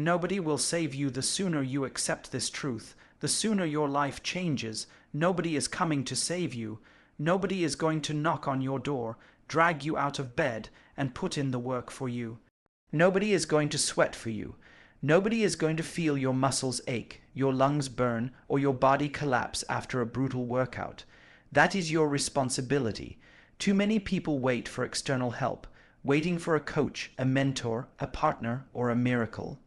Nobody will save you. The sooner you accept this truth, the sooner your life changes. Nobody is coming to save you. Nobody is going to knock on your door, drag you out of bed, and put in the work for you. Nobody is going to sweat for you. Nobody is going to feel your muscles ache, your lungs burn, or your body collapse after a brutal workout. That is your responsibility. Too many people wait for external help, waiting for a coach, a mentor, a partner, or a miracle.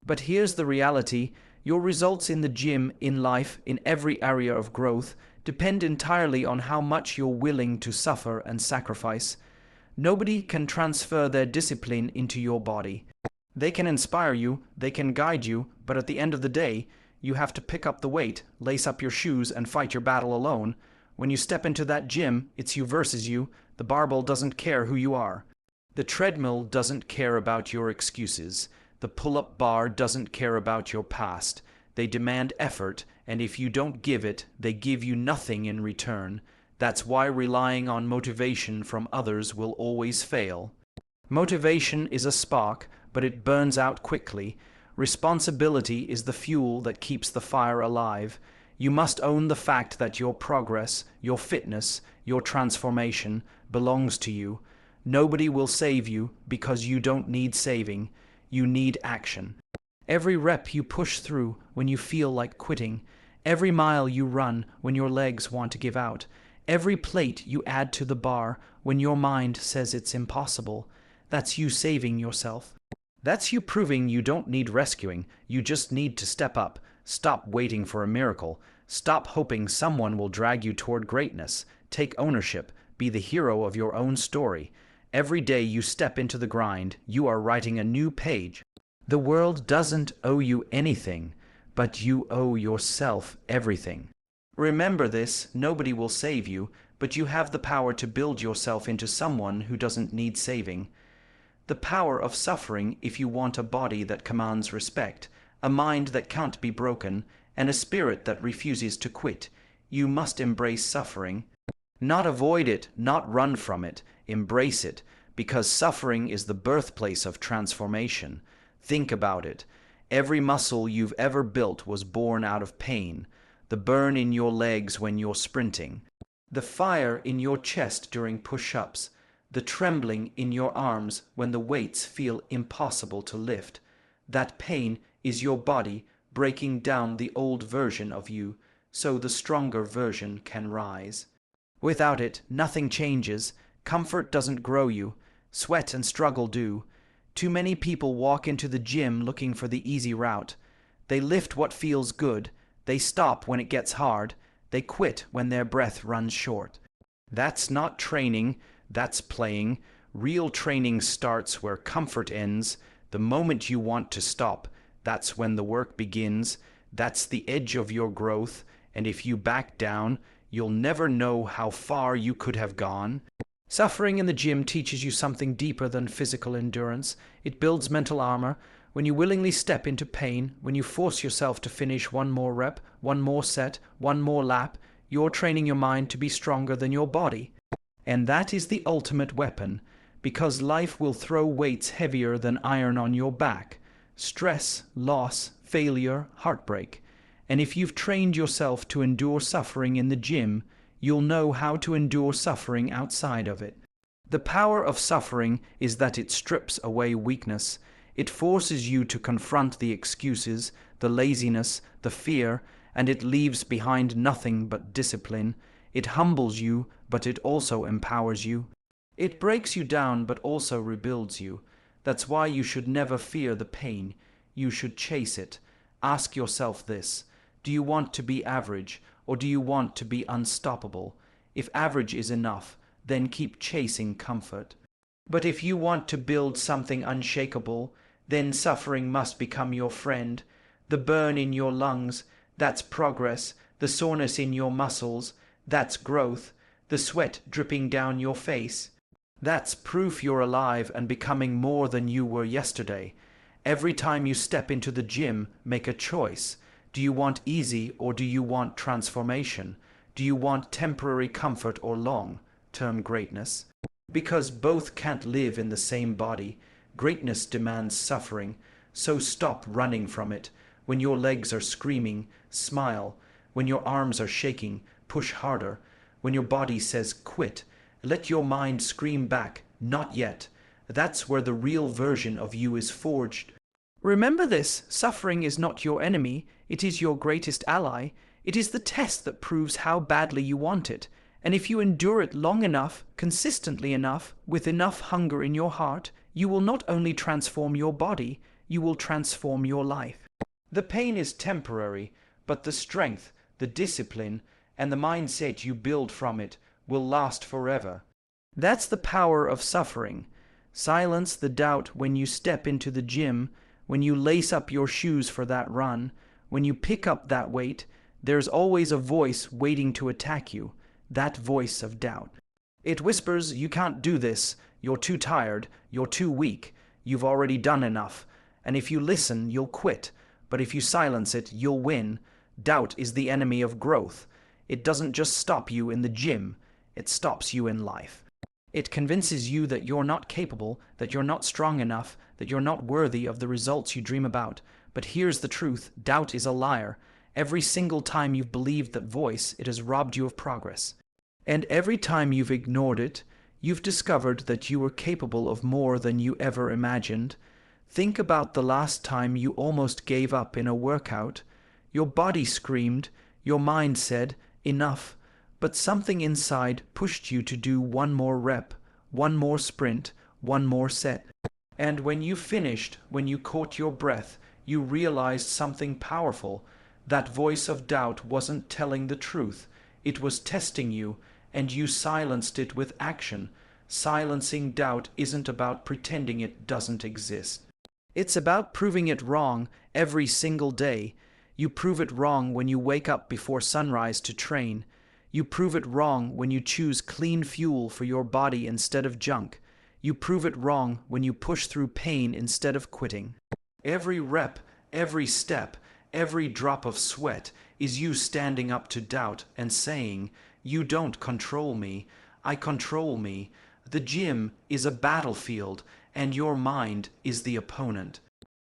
But here's the reality: your results in the gym, in life, in every area of growth, depend entirely on how much you're willing to suffer and sacrifice. Nobody can transfer their discipline into your body. They can inspire you, they can guide you, but at the end of the day, you have to pick up the weight, lace up your shoes, and fight your battle alone. When you step into that gym, it's you versus you. The barbell doesn't care who you are. The treadmill doesn't care about your excuses. The pull-up bar doesn't care about your past. They demand effort, and if you don't give it, they give you nothing in return. That's why relying on motivation from others will always fail. Motivation is a spark, but it burns out quickly. Responsibility is the fuel that keeps the fire alive. You must own the fact that your progress, your fitness, your transformation belongs to you. Nobody will save you because you don't need saving. You need action. Every rep you push through when you feel like quitting, every mile you run when your legs want to give out, every plate you add to the bar when your mind says it's impossible, that's you saving yourself. That's you proving you don't need rescuing. You just need to step up. Stop waiting for a miracle. Stop hoping someone will drag you toward greatness. Take ownership. Be the hero of your own story. Every day you step into the grind, you are writing a new page. The world doesn't owe you anything, but you owe yourself everything. Remember this: nobody will save you, but you have the power to build yourself into someone who doesn't need saving. The power of suffering if you want a body that commands respect, a mind that can't be broken, and a spirit that refuses to quit. You must embrace suffering. Not avoid it, not run from it. Embrace it, because suffering is the birthplace of transformation. Think about it. Every muscle you've ever built was born out of pain. The burn in your legs when you're sprinting, the fire in your chest during push-ups, the trembling in your arms when the weights feel impossible to lift. That pain is your body breaking down the old version of you so the stronger version can rise. Without it, nothing changes. Comfort doesn't grow you. Sweat and struggle do. Too many people walk into the gym looking for the easy route. They lift what feels good. They stop when it gets hard. They quit when their breath runs short. That's not training. That's playing. Real training starts where comfort ends. The moment you want to stop, that's when the work begins. That's the edge of your growth, and if you back down, you'll never know how far you could have gone. Suffering in the gym teaches you something deeper than physical endurance. It builds mental armor. When you willingly step into pain, when you force yourself to finish one more rep, one more set, one more lap, you're training your mind to be stronger than your body. And that is the ultimate weapon, because life will throw weights heavier than iron on your back. Stress, loss, failure, heartbreak. And if you've trained yourself to endure suffering in the gym, you'll know how to endure suffering outside of it. The power of suffering is that it strips away weakness. It forces you to confront the excuses, the laziness, the fear, and it leaves behind nothing but discipline. It humbles you, but it also empowers you. It breaks you down, but also rebuilds you. That's why you should never fear the pain. You should chase it. Ask yourself this: do you want to be average, or do you want to be unstoppable? If average is enough, then keep chasing comfort. But if you want to build something unshakable, then suffering must become your friend. The burn in your lungs, that's progress. The soreness in your muscles, that's growth. The sweat dripping down your face, that's proof you're alive and becoming more than you were yesterday. Every time you step into the gym, make a choice. Do you want easy or do you want transformation? Do you want temporary comfort or long-term greatness? Because both can't live in the same body. Greatness demands suffering. So stop running from it. When your legs are screaming, smile. When your arms are shaking, push harder. When your body says quit, let your mind scream back, not yet. That's where the real version of you is forged. Remember this, suffering is not your enemy, it is your greatest ally. It is the test that proves how badly you want it. And if you endure it long enough, consistently enough, with enough hunger in your heart, you will not only transform your body, you will transform your life. The pain is temporary, but the strength, the discipline, and the mindset you build from it will last forever. That's the power of suffering. Silence the doubt when you step into the gym, when you lace up your shoes for that run, when you pick up that weight. There's always a voice waiting to attack you, that voice of doubt. It whispers, you can't do this, you're too tired, you're too weak, you've already done enough, and if you listen, you'll quit, but if you silence it, you'll win. Doubt is the enemy of growth. It doesn't just stop you in the gym, it stops you in life. It convinces you that you're not capable, that you're not strong enough, that you're not worthy of the results you dream about. But here's the truth, doubt is a liar. Every single time you've believed that voice, it has robbed you of progress. And every time you've ignored it, you've discovered that you were capable of more than you ever imagined. Think about the last time you almost gave up in a workout. Your body screamed, your mind said, enough, but something inside pushed you to do one more rep, one more sprint, one more set. And when you finished, when you caught your breath, you realized something powerful. That voice of doubt wasn't telling the truth. It was testing you, and you silenced it with action. Silencing doubt isn't about pretending it doesn't exist. It's about proving it wrong every single day. You prove it wrong when you wake up before sunrise to train. You prove it wrong when you choose clean fuel for your body instead of junk. You prove it wrong when you push through pain instead of quitting. Every rep, every step, every drop of sweat is you standing up to doubt and saying, you don't control me, I control me. The gym is a battlefield and your mind is the opponent.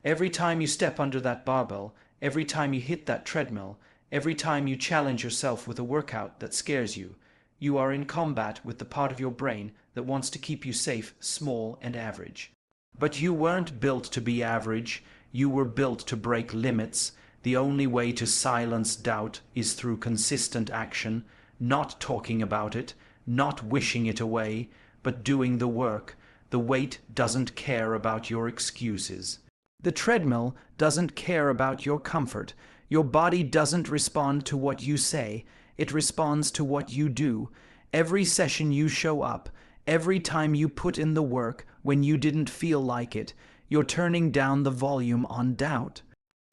Every time you step under that barbell, every time you hit that treadmill, every time you challenge yourself with a workout that scares you, you are in combat with the part of your brain that wants to keep you safe, small, and average. But you weren't built to be average, you were built to break limits. The only way to silence doubt is through consistent action, not talking about it, not wishing it away, but doing the work. The weight doesn't care about your excuses. The treadmill doesn't care about your comfort. Your body doesn't respond to what you say, it responds to what you do. Every session you show up, every time you put in the work when you didn't feel like it, you're turning down the volume on doubt.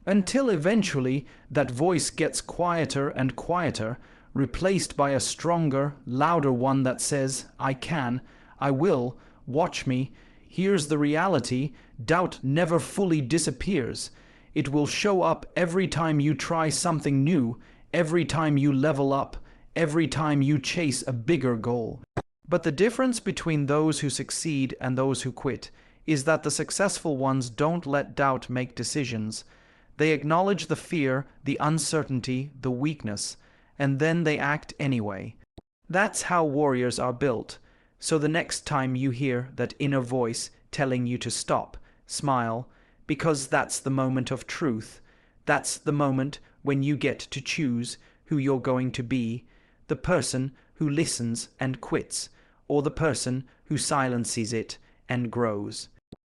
Until eventually that voice gets quieter and quieter, replaced by a stronger, louder one that says, I can, I will, watch me. Here's the reality, doubt never fully disappears. It will show up every time you try something new, every time you level up, every time you chase a bigger goal. But the difference between those who succeed and those who quit is that the successful ones don't let doubt make decisions. They acknowledge the fear, the uncertainty, the weakness, and then they act anyway. That's how warriors are built. So the next time you hear that inner voice telling you to stop, smile, because that's the moment of truth. That's the moment when you get to choose who you're going to be, the person who listens and quits, or the person who silences it and grows.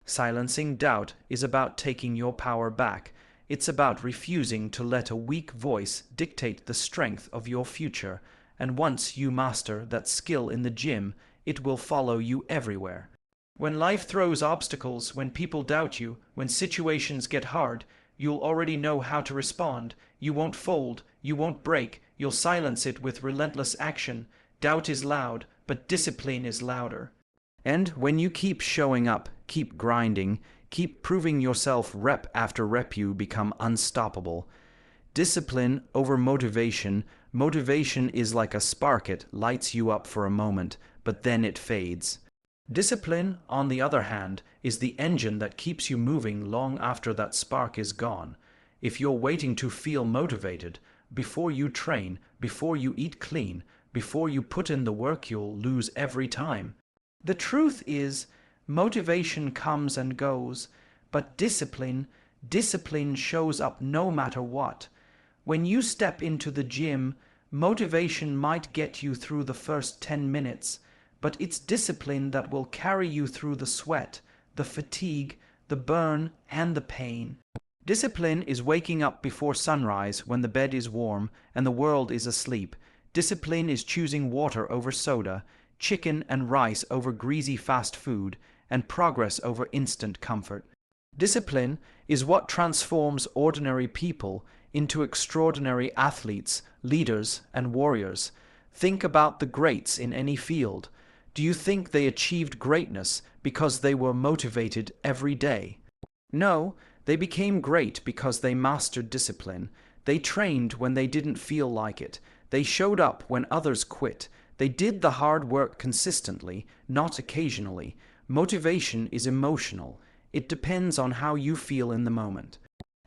Silencing doubt is about taking your power back. It's about refusing to let a weak voice dictate the strength of your future, and once you master that skill in the gym, it will follow you everywhere. When life throws obstacles, when people doubt you, when situations get hard, you'll already know how to respond. You won't fold, you won't break, you'll silence it with relentless action. Doubt is loud, but discipline is louder. And when you keep showing up, keep grinding, keep proving yourself rep after rep, you become unstoppable. Discipline over motivation. Motivation is like a spark, it lights you up for a moment, but then it fades. Discipline, on the other hand, is the engine that keeps you moving long after that spark is gone. If you're waiting to feel motivated, before you train, before you eat clean, before you put in the work, you'll lose every time. The truth is, motivation comes and goes, but discipline shows up no matter what. When you step into the gym, motivation might get you through the first 10 minutes, but it's discipline that will carry you through the sweat, the fatigue, the burn, and the pain. Discipline is waking up before sunrise when the bed is warm and the world is asleep. Discipline is choosing water over soda, chicken and rice over greasy fast food, and progress over instant comfort. Discipline is what transforms ordinary people into extraordinary athletes, leaders, and warriors. Think about the greats in any field. Do you think they achieved greatness because they were motivated every day? No, they became great because they mastered discipline. They trained when they didn't feel like it. They showed up when others quit. They did the hard work consistently, not occasionally. Motivation is emotional. It depends on how you feel in the moment.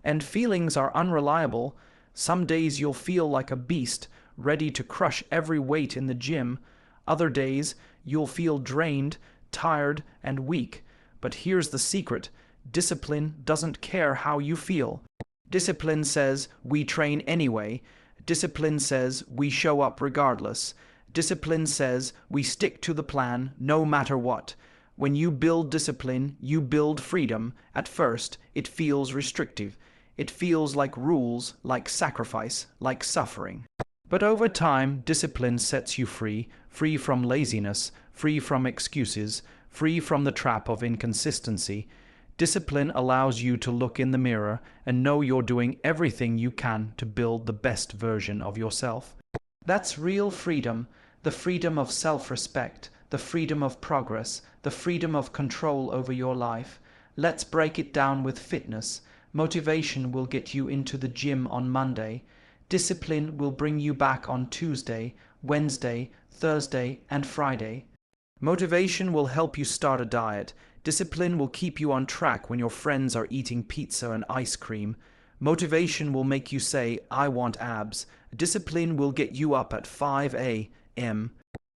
And feelings are unreliable. Some days you'll feel like a beast, ready to crush every weight in the gym. Other days you'll feel drained, tired, and weak. But here's the secret. Discipline doesn't care how you feel. Discipline says we train anyway. Discipline says we show up regardless. Discipline says we stick to the plan no matter what. When you build discipline, you build freedom. At first, it feels restrictive. It feels like rules, like sacrifice, like suffering. But over time, discipline sets you free, free from laziness, free from excuses, free from the trap of inconsistency. Discipline allows you to look in the mirror and know you're doing everything you can to build the best version of yourself. That's real freedom, the freedom of self-respect, the freedom of progress, the freedom of control over your life. Let's break it down with fitness. Motivation will get you into the gym on Monday. Discipline will bring you back on Tuesday, Wednesday, Thursday, and Friday. Motivation will help you start a diet. Discipline will keep you on track when your friends are eating pizza and ice cream. Motivation will make you say, "I want abs." Discipline will get you up at 5 a.m.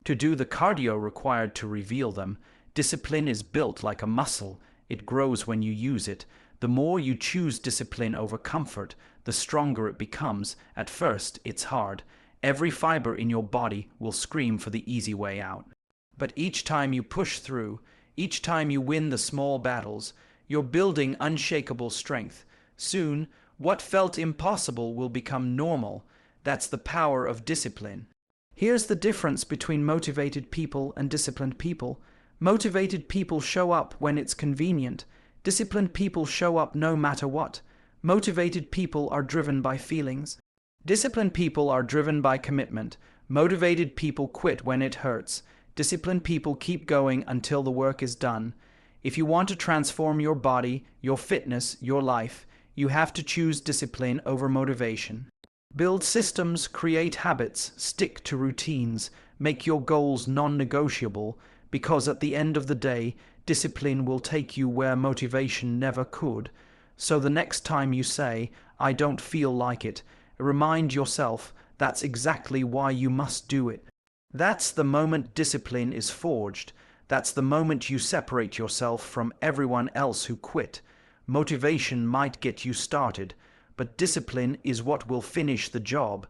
to do the cardio required to reveal them. Discipline is built like a muscle. It grows when you use it. The more you choose discipline over comfort, the stronger it becomes. At first, it's hard. Every fiber in your body will scream for the easy way out. But each time you push through, each time you win the small battles, you're building unshakable strength. Soon, what felt impossible will become normal. That's the power of discipline. Here's the difference between motivated people and disciplined people. Motivated people show up when it's convenient. Disciplined people show up no matter what. Motivated people are driven by feelings. Disciplined people are driven by commitment. Motivated people quit when it hurts. Disciplined people keep going until the work is done. If you want to transform your body, your fitness, your life, you have to choose discipline over motivation. Build systems, create habits, stick to routines, make your goals non-negotiable, because at the end of the day, discipline will take you where motivation never could. So the next time you say, "I don't feel like it," remind yourself that's exactly why you must do it. That's the moment discipline is forged. That's the moment you separate yourself from everyone else who quit. Motivation might get you started, but discipline is what will finish the job.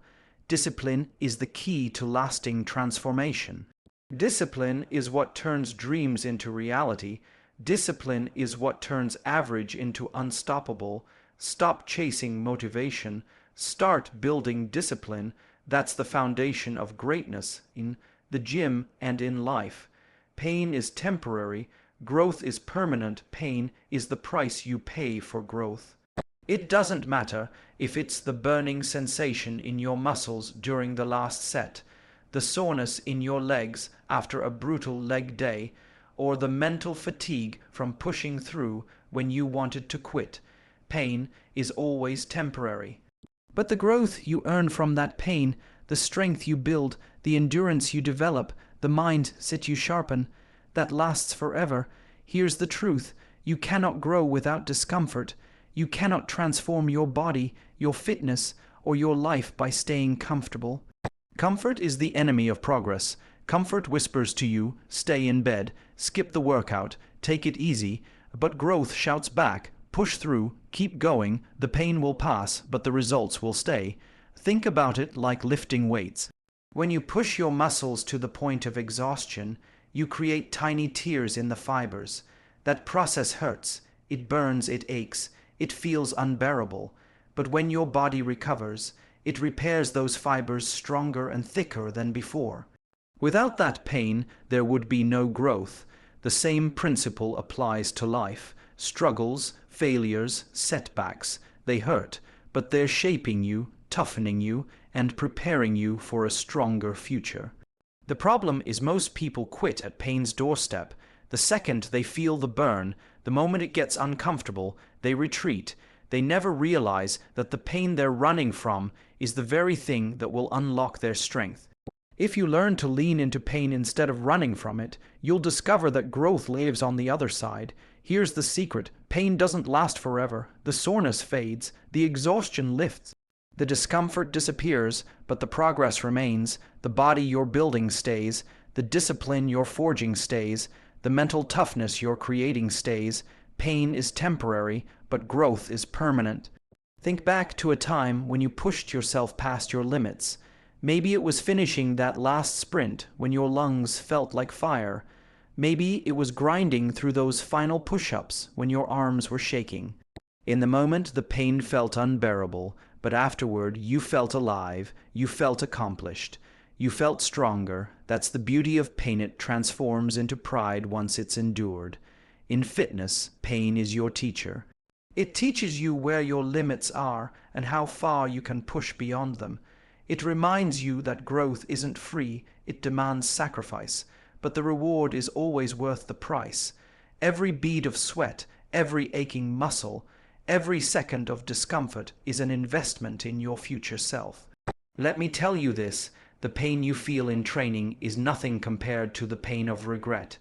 Discipline is the key to lasting transformation. Discipline is what turns dreams into reality. Discipline is what turns average into unstoppable. Stop chasing motivation. Start building discipline. That's the foundation of greatness in the gym and in life. Pain is temporary. Growth is permanent. Pain is the price you pay for growth. It doesn't matter if it's the burning sensation in your muscles during the last set, the soreness in your legs after a brutal leg day, or the mental fatigue from pushing through when you wanted to quit. Pain is always temporary. But the growth you earn from that pain, the strength you build, the endurance you develop, the mindset you sharpen, that lasts forever. Here's the truth. You cannot grow without discomfort. You cannot transform your body, your fitness, or your life by staying comfortable. Comfort is the enemy of progress. Comfort whispers to you, stay in bed, skip the workout, take it easy, but growth shouts back, push through, keep going, the pain will pass, but the results will stay. Think about it like lifting weights. When you push your muscles to the point of exhaustion, you create tiny tears in the fibers. That process hurts, it burns, it aches, it feels unbearable. But when your body recovers, it repairs those fibers stronger and thicker than before. Without that pain, there would be no growth. The same principle applies to life. Struggles, failures, setbacks, they hurt, but they're shaping you, toughening you, and preparing you for a stronger future. The problem is most people quit at pain's doorstep. The second they feel the burn, the moment it gets uncomfortable, they retreat. They never realize that the pain they're running from is the very thing that will unlock their strength. If you learn to lean into pain instead of running from it, you'll discover that growth lives on the other side. Here's the secret: pain doesn't last forever. The soreness fades, the exhaustion lifts. The discomfort disappears, but the progress remains. The body you're building stays. The discipline you're forging stays. The mental toughness you're creating stays. Pain is temporary, but growth is permanent. Think back to a time when you pushed yourself past your limits. Maybe it was finishing that last sprint when your lungs felt like fire. Maybe it was grinding through those final push-ups when your arms were shaking. In the moment, the pain felt unbearable, but afterward, you felt alive, you felt accomplished, you felt stronger. That's the beauty of pain. It transforms into pride once it's endured. In fitness, pain is your teacher. It teaches you where your limits are and how far you can push beyond them. It reminds you that growth isn't free, it demands sacrifice, but the reward is always worth the price. Every bead of sweat, every aching muscle, every second of discomfort is an investment in your future self. Let me tell you this: the pain you feel in training is nothing compared to the pain of regret.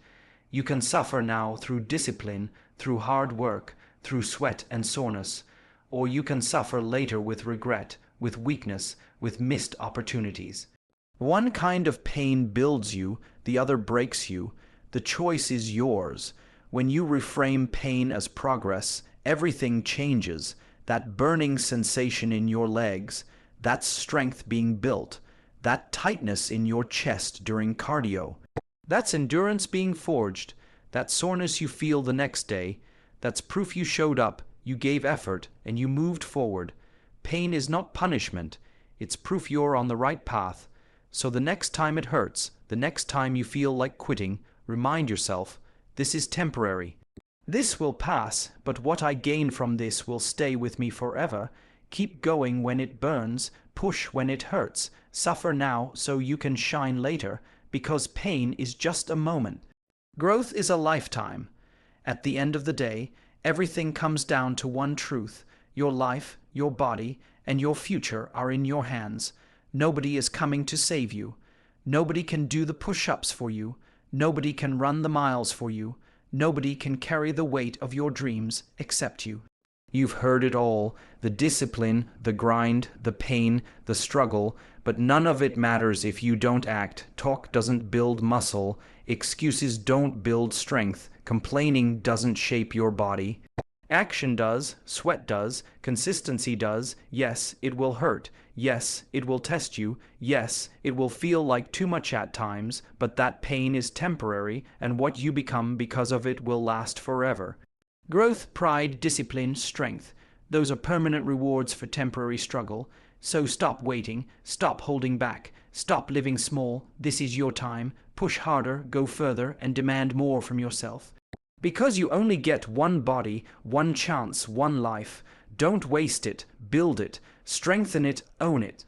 You can suffer now through discipline, through hard work, through sweat and soreness, or you can suffer later with regret, with weakness, with missed opportunities. One kind of pain builds you, the other breaks you. The choice is yours. When you reframe pain as progress, everything changes. That burning sensation in your legs, that's strength being built. That tightness in your chest during cardio, that's endurance being forged. That soreness you feel the next day, that's proof you showed up, you gave effort, and you moved forward. Pain is not punishment, it's proof you're on the right path. So the next time it hurts, the next time you feel like quitting, remind yourself, this is temporary. This will pass, but what I gain from this will stay with me forever. Keep going when it burns, push when it hurts, suffer now so you can shine later, because pain is just a moment. Growth is a lifetime. At the end of the day, everything comes down to one truth: your life, your body, and your future are in your hands. Nobody is coming to save you. Nobody can do the push-ups for you. Nobody can run the miles for you. Nobody can carry the weight of your dreams except you. You've heard it all: the discipline, the grind, the pain, the struggle, but none of it matters if you don't act. Talk doesn't build muscle. Excuses don't build strength. Complaining doesn't shape your body. Action does, sweat does, consistency does. Yes, it will hurt. Yes, it will test you. Yes, it will feel like too much at times, but that pain is temporary, and what you become because of it will last forever. Growth, pride, discipline, strength. Those are permanent rewards for temporary struggle. So stop waiting, stop holding back, stop living small. This is your time. Push harder, go further, and demand more from yourself. Because you only get one body, one chance, one life. Don't waste it, build it, strengthen it, own it.